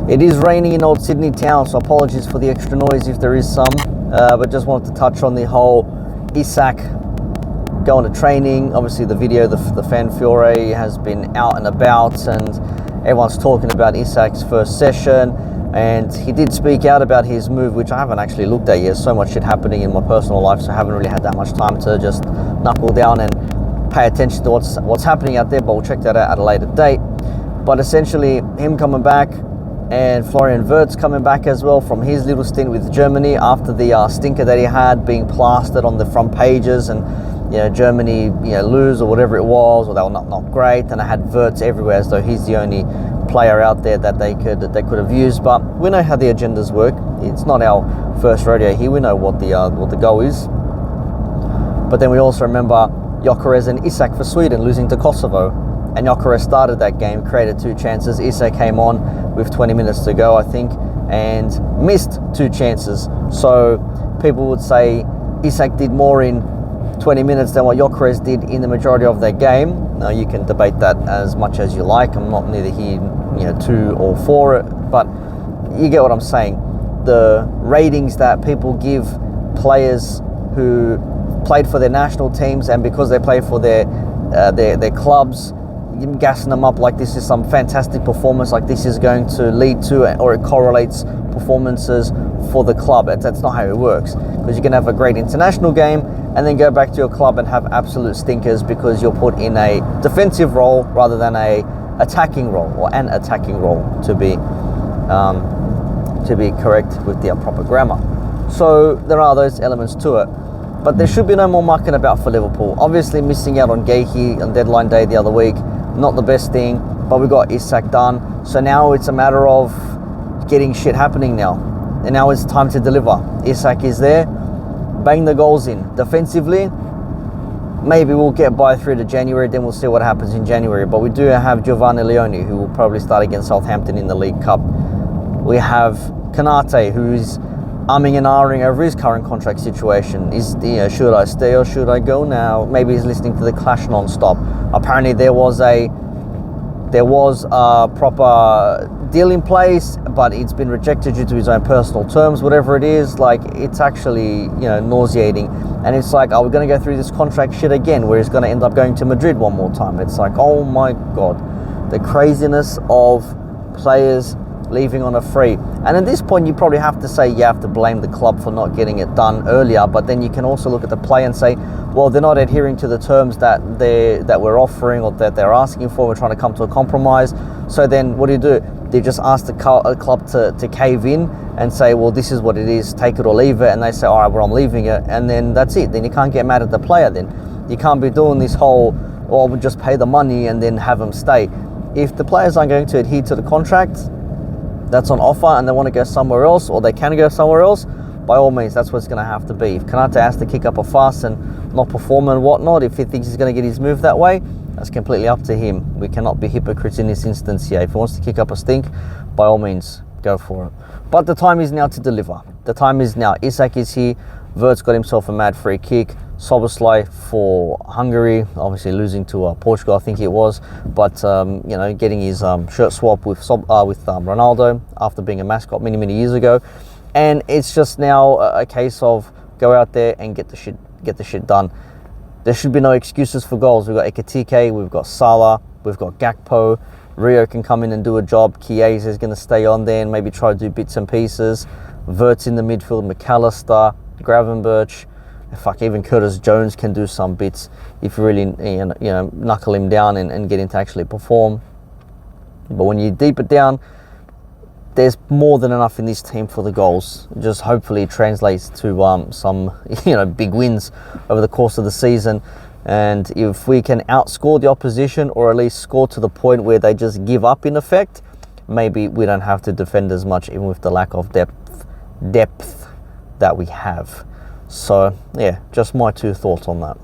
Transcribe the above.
It is raining in Old Sydney town, so apologies for the extra noise if there is some. But just wanted to touch on the whole Isak going to training. Obviously the video, the fan fury has been out and about, and everyone's talking about Isak's first session. And he did speak out about his move, which I haven't actually looked at yet. So much shit happening in my personal life, so I haven't really had that much time to just knuckle down and pay attention to what's happening out there. But we'll check that out at a later date. But essentially, him coming back, and Florian Wirtz coming back as well from his little stint with Germany after the stinker that he had being plastered on the front pages, and Germany lose or whatever it was, or they were not great, and I had Wirtz everywhere as though he's the only player out there that they could have used. But we know how the agendas work. It's not our first rodeo here. We know what the goal is. But then we also remember Gyökeres and Isak for Sweden losing to Kosovo, and Gyökeres started that game, created 2 chances. Isak came on with 20 minutes to go, I think, and missed 2 chances. So people would say Isak did more in 20 minutes than what Gyökeres did in the majority of their game. Now you can debate that as much as you like. I'm not neither here, to or for it, but you get what I'm saying. The ratings that people give players who played for their national teams, and because they play for their clubs, gassing them up like this is some fantastic performance, like this is going to lead to, or it correlates performances for the club. That's not how it works, because you can have a great international game and then go back to your club and have absolute stinkers because you're put in a defensive role rather than a attacking role, or an attacking role to be correct with the proper grammar. So there are those elements to it. But there should be no more mucking about for Liverpool. Obviously missing out on Gehi on deadline day the other week, not the best thing, but we got Isak done. So now it's a matter of getting shit happening now. And now it's time to deliver. Isak is there, bang the goals in. Defensively, maybe we'll get by through to January, then we'll see what happens in January. But we do have Giovanni Leone, who will probably start against Southampton in the League Cup. We have Konate, who's umming and ahhing over his current contract situation. Should I stay or should I go now? Maybe he's listening to the Clash non-stop. Apparently there was a proper deal in place, but it's been rejected due to his own personal terms, whatever it is. Like, it's actually nauseating. And it's like, are we going to go through this contract shit again, where he's going to end up going to Madrid one more time? It's like, oh my god, the craziness of players leaving on a free. And at this point you probably have to say you have to blame the club for not getting it done earlier, but then you can also look at the play and say, well, they're not adhering to the terms that we're offering or that they're asking for. We're trying to come to a compromise. So then what do? They just ask the club to cave in and say, well, this is what it is, take it or leave it. And they say, all right, well, I'm leaving it, and then that's it. Then you can't get mad at the player. Then you can't be doing this whole, we'll just pay the money and then have them stay. If the players aren't going to adhere to the contract that's on offer and they want to go somewhere else, or they can go somewhere else, by all means, that's what it's going to have to be. If Konate has to kick up a fuss and not perform and whatnot, if he thinks he's going to get his move that way, that's completely up to him. We cannot be hypocrites in this instance here. If he wants to kick up a stink, by all means, go for it. But the time is now to deliver. The time is now. Isak is here. Wirtz got himself a mad free kick. Szoboszlai for Hungary, obviously losing to Portugal, I think it was, but getting his shirt swap with Ronaldo after being a mascot many years ago. And it's just now a case of go out there and get the shit done. There should be no excuses for goals. We've got Ekitike, we've got Salah, we've got Gakpo. Rio can come in and do a job. Chiesa is going to stay on there and maybe try to do bits and pieces. Wirtz in the midfield, McAllister, Gravenberch. Even Curtis Jones can do some bits if you really knuckle him down and get him to actually perform. But when you deep it down, there's more than enough in this team for the goals. Just hopefully it translates to some big wins over the course of the season. And if we can outscore the opposition, or at least score to the point where they just give up in effect, maybe we don't have to defend as much, even with the lack of depth that we have. So yeah, just my 2 thoughts on that.